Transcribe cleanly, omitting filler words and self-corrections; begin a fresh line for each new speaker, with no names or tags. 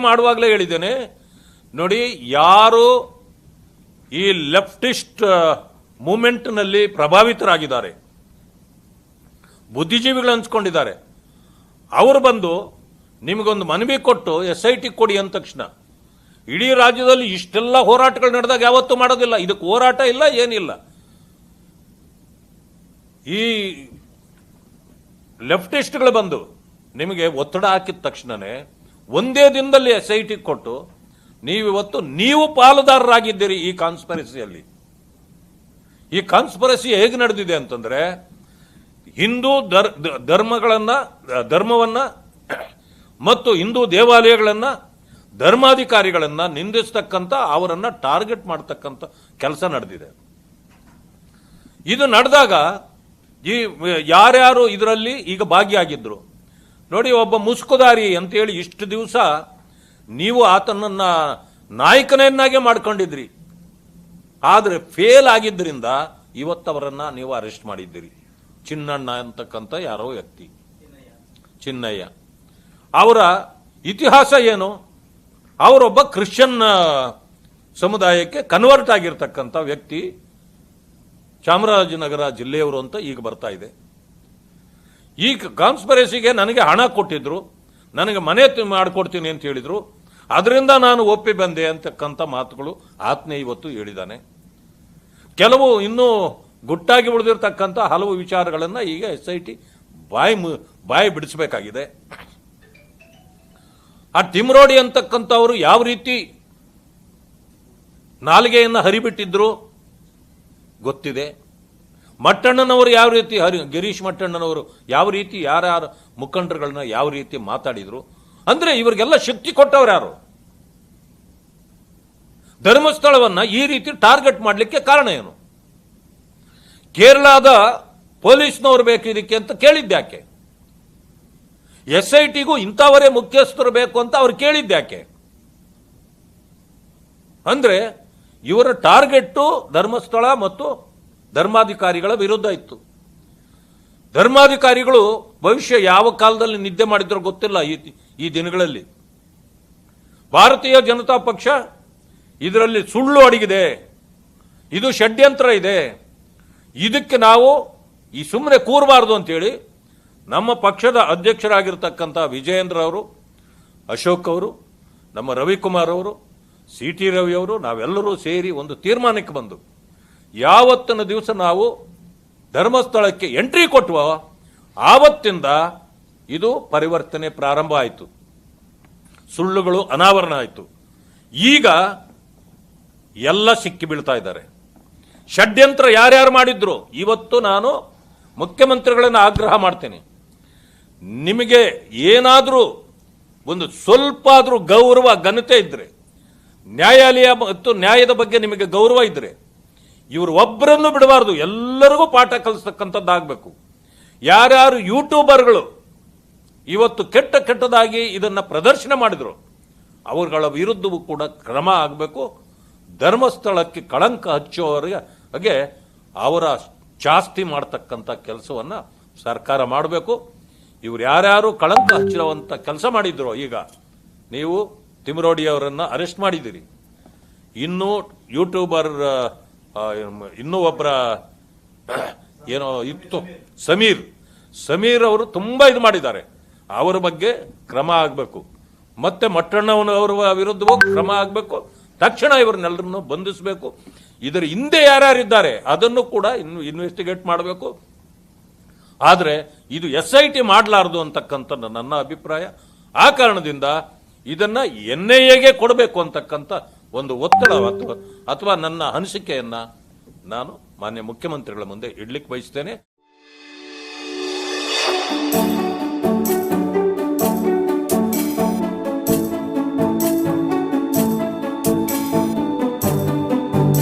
ಮಾಡುವಾಗಲೇ ಹೇಳಿದ್ದೇನೆ ನೋಡಿ, ಯಾರು ಈ ಲೆಫ್ಟಿಸ್ಟ್ ಮೂವ್ಮೆಂಟ್ನಲ್ಲಿ ಪ್ರಭಾವಿತರಾಗಿದ್ದಾರೆ, ಬುದ್ಧಿಜೀವಿಗಳು ಅನ್ಸ್ಕೊಂಡಿದ್ದಾರೆ, ಅವರು ಬಂದು ನಿಮಗೊಂದು ಮನವಿ ಕೊಟ್ಟು SIT ಕೊಡಿ ಅಂದ ತಕ್ಷಣ ಇಡೀ ರಾಜ್ಯದಲ್ಲಿ ಇಷ್ಟೆಲ್ಲ ಹೋರಾಟಗಳು ನಡೆದಾಗ ಯಾವತ್ತೂ ಮಾಡೋದಿಲ್ಲ. ಇದಕ್ಕೆ ಹೋರಾಟ ಇಲ್ಲ, ಏನಿಲ್ಲ. ಈ ಲೆಫ್ಟಿಸ್ಟ್ಗಳು ಬಂದು ನಿಮಗೆ ಒತ್ತಡ ಹಾಕಿದ ತಕ್ಷಣನೇ ಒಂದೇ ದಿನದಲ್ಲಿ SIT ಕೊಟ್ಟು ನೀವು ಪಾಲುದಾರರಾಗಿದ್ದೀರಿ ಈ ಕಾನ್ಸ್ಪರೆಸಿಯಲ್ಲಿ. ಈ ಕಾನ್ಸ್ಪರೆಸಿ ಹೇಗೆ ನಡೆದಿದೆ ಅಂತಂದ್ರೆ, ಹಿಂದೂ ಧರ್ಮವನ್ನ ಮತ್ತು ಹಿಂದೂ ದೇವಾಲಯಗಳನ್ನ, ಧರ್ಮಾಧಿಕಾರಿಗಳನ್ನ ನಿಂದಿಸ್ತಕ್ಕಂಥ, ಅವರನ್ನ ಟಾರ್ಗೆಟ್ ಮಾಡತಕ್ಕಂಥ ಕೆಲಸ ನಡೆದಿದೆ. ಇದು ನಡೆದಾಗ ಈ ಯಾರ್ಯಾರು ಇದರಲ್ಲಿ ಈಗ ಭಾಗಿಯಾಗಿದ್ರು ನೋಡಿ, ಒಬ್ಬ ಮುಸ್ಕುದಾರಿ ಅಂತೇಳಿ ಇಷ್ಟು ದಿವಸ ನೀವು ಆತನನ್ನ ನಾಯಕನನ್ನಾಗೆ ಮಾಡ್ಕೊಂಡಿದ್ರಿ. ಆದರೆ ಫೇಲ್ ಆಗಿದ್ದರಿಂದ ಇವತ್ತವರನ್ನ ನೀವು ಅರೆಸ್ಟ್ ಮಾಡಿದ್ದೀರಿ. ಚಿನ್ನಣ್ಣ ಅಂತಕ್ಕಂಥ ಯಾರೋ ವ್ಯಕ್ತಿ, ಚಿನ್ನಯ್ಯ. ಅವರ ಇತಿಹಾಸ ಏನು? ಅವರೊಬ್ಬ ಕ್ರಿಶ್ಚಿಯನ್ ಸಮುದಾಯಕ್ಕೆ ಕನ್ವರ್ಟ್ ಆಗಿರ್ತಕ್ಕಂಥ ವ್ಯಕ್ತಿ, ಚಾಮರಾಜನಗರ ಜಿಲ್ಲೆಯವರು ಅಂತ ಈಗ ಬರ್ತಾ ಇದೆ. ಈ ಕಾನ್ಸ್ಪರೆಸಿಗೆ ನನಗೆ ಹಣ ಕೊಟ್ಟಿದ್ರು, ನನಗೆ ಮನೆ ಮಾಡಿಕೊಡ್ತೀನಿ ಅಂತ ಹೇಳಿದ್ರು, ಅದರಿಂದ ನಾನು ಒಪ್ಪಿ ಬಂದೆ ಅಂತಕ್ಕಂಥ ಮಾತುಗಳು ಆತ್ನೇ ಇವತ್ತು ಹೇಳಿದ್ದಾನೆ. ಕೆಲವು ಇನ್ನೂ ಗುಟ್ಟಾಗಿ ಉಳಿದಿರ್ತಕ್ಕಂಥ ಹಲವು ವಿಚಾರಗಳನ್ನು ಈಗ SIT ಬಾಯಿ ಬಿಡಿಸಬೇಕಾಗಿದೆ. ಆ ತಿಮ್ರೋಡಿ ಅಂತಕ್ಕಂಥವರು ಯಾವ ರೀತಿ ನಾಲಿಗೆಯನ್ನು ಹರಿಬಿಟ್ಟಿದ್ರು ಗೊತ್ತಿದೆ. ಮಟ್ಟಣ್ಣನವರು ಯಾವ ರೀತಿ ಗಿರೀಶ್ ಮಟ್ಟಣ್ಣನವರು ಯಾವ ರೀತಿ ಯಾರ್ಯಾರ ಮುಖಂಡರುಗಳನ್ನ ಯಾವ ರೀತಿ ಮಾತಾಡಿದ್ರು ಅಂದ್ರೆ, ಇವರಿಗೆಲ್ಲ ಶಕ್ತಿ ಕೊಟ್ಟವ್ರು ಯಾರು? ಧರ್ಮಸ್ಥಳವನ್ನ ಈ ರೀತಿ ಟಾರ್ಗೆಟ್ ಮಾಡಲಿಕ್ಕೆ ಕಾರಣ ಏನು? ಕೇರಳದ ಪೊಲೀಸ್ನವರು ಬೇಕು ಇದಕ್ಕೆ ಅಂತ ಕೇಳಿದ್ಯಾಕೆ? SITಗೂ ಇಂಥವರೇ ಮುಖ್ಯಸ್ಥರು ಬೇಕು ಅಂತ ಅವ್ರು ಕೇಳಿದ್ಯಾಕೆ? ಅಂದ್ರೆ ಇವರ ಟಾರ್ಗೆಟ್ಟು ಧರ್ಮಸ್ಥಳ ಮತ್ತು ಧರ್ಮಾಧಿಕಾರಿಗಳ ವಿರುದ್ಧ ಇತ್ತು. ಧರ್ಮಾಧಿಕಾರಿಗಳು ಭವಿಷ್ಯ ಯಾವ ಕಾಲದಲ್ಲಿ ನಿದ್ದೆ ಮಾಡಿದ್ರೋ ಗೊತ್ತಿಲ್ಲ. ಈ ದಿನಗಳಲ್ಲಿ ಭಾರತೀಯ ಜನತಾ ಪಕ್ಷ ಇದರಲ್ಲಿ ಸುಳ್ಳು ಅಡಗಿದೆ, ಇದು ಷಡ್ಯಂತ್ರ ಇದೆ, ಇದಕ್ಕೆ ನಾವು ಈ ಸುಮ್ಮನೆ ಕೂರಬಾರ್ದು ಅಂತೇಳಿ ನಮ್ಮ ಪಕ್ಷದ ಅಧ್ಯಕ್ಷರಾಗಿರ್ತಕ್ಕಂಥ ವಿಜಯೇಂದ್ರ ಅವರು, ಅಶೋಕ್ ಅವರು, ನಮ್ಮ ರವಿಕುಮಾರ್ ಅವರು, CT ರವಿ ಅವರು, ನಾವೆಲ್ಲರೂ ಸೇರಿ ಒಂದು ತೀರ್ಮಾನಕ್ಕೆ ಬಂದು ಯಾವತ್ತಿನ ದಿವಸ ನಾವು ಧರ್ಮಸ್ಥಳಕ್ಕೆ ಎಂಟ್ರಿ ಕೊಟ್ಟುವ ಆವತ್ತಿಂದ ಇದು ಪರಿವರ್ತನೆ ಪ್ರಾರಂಭ ಆಯಿತು, ಸುಳ್ಳುಗಳು ಅನಾವರಣ ಆಯಿತು. ಈಗ ಎಲ್ಲ ಸಿಕ್ಕಿ ಬೀಳ್ತಾ ಇದ್ದಾರೆ. ಷಡ್ಯಂತ್ರ ಯಾರ್ಯಾರು ಮಾಡಿದ್ರು ಇವತ್ತು ನಾನು ಮುಖ್ಯಮಂತ್ರಿಗಳನ್ನು ಆಗ್ರಹ ಮಾಡ್ತೇನೆ, ನಿಮಗೆ ಏನಾದರೂ ಒಂದು ಸ್ವಲ್ಪ ಆದರೂ ಗೌರವ ಘನತೆ ಇದ್ರೆ, ನ್ಯಾಯಾಲಯ ಮತ್ತು ನ್ಯಾಯದ ಬಗ್ಗೆ ನಿಮಗೆ ಗೌರವ ಇದ್ರೆ, ಇವರು ಒಬ್ಬರನ್ನು ಬಿಡಬಾರ್ದು, ಎಲ್ಲರಿಗೂ ಪಾಠ ಕಲಿಸ್ತಕ್ಕಂಥದ್ದಾಗಬೇಕು. ಯಾರ್ಯಾರು ಯೂಟ್ಯೂಬರ್ಗಳು ಇವತ್ತು ಕೆಟ್ಟದಾಗಿ ಇದನ್ನು ಪ್ರದರ್ಶನ ಮಾಡಿದ್ರು ಅವರುಗಳ ವಿರುದ್ಧವೂ ಕೂಡ ಕ್ರಮ ಆಗಬೇಕು. ಧರ್ಮಸ್ಥಳಕ್ಕೆ ಕಳಂಕ ಹಚ್ಚುವವರಿಗೆ ಅವರ ಜಾಸ್ತಿ ಮಾಡತಕ್ಕಂಥ ಕೆಲಸವನ್ನು ಸರ್ಕಾರ ಮಾಡಬೇಕು. ಇವ್ರು ಯಾರ್ಯಾರು ಕಳಂಕ ಹಚ್ಚಿರುವಂಥ ಕೆಲಸ ಮಾಡಿದ್ರು, ಈಗ ನೀವು ತಿಮ್ರೋಡಿ ಅವರನ್ನು ಅರೆಸ್ಟ್ ಮಾಡಿದ್ದೀರಿ. ಇನ್ನೂ ಯೂಟ್ಯೂಬರ್ ಇನ್ನೂ ಒಬ್ಬರ ಏನೋ ಇತ್ತು ಸಮೀರ್ ಅವರು ತುಂಬ ಇದು ಮಾಡಿದ್ದಾರೆ, ಅವರ ಬಗ್ಗೆ ಕ್ರಮ ಆಗಬೇಕು. ಮತ್ತೆ ಮಟ್ಟಣ್ಣವರ ವಿರುದ್ಧವೂ ಕ್ರಮ ಆಗಬೇಕು. ತಕ್ಷಣ ಇವರನ್ನೆಲ್ಲರನ್ನು ಬಂಧಿಸಬೇಕು. ಇದರ ಹಿಂದೆ ಯಾರ್ಯಾರಿದ್ದಾರೆ ಅದನ್ನು ಕೂಡ ಇನ್ವೆಸ್ಟಿಗೇಟ್ ಮಾಡಬೇಕು. ಆದರೆ ಇದು SIT ಮಾಡಲಾರದು ಅಂತಕ್ಕಂಥ ನನ್ನ ಅಭಿಪ್ರಾಯ. ಆ ಕಾರಣದಿಂದ ಇದನ್ನ NIAಗೆ ಕೊಡಬೇಕು ಅಂತಕ್ಕಂಥ ಒಂದು ಒತ್ತಡ ಅಥವಾ ನನ್ನ ಅನಿಸಿಕೆಯನ್ನ ನಾನು ಮಾನ್ಯ ಮುಖ್ಯಮಂತ್ರಿಗಳ ಮುಂದೆ ಇಡ್ಲಿಕ್ಕೆ ಬಯಸ್ತೇನೆ.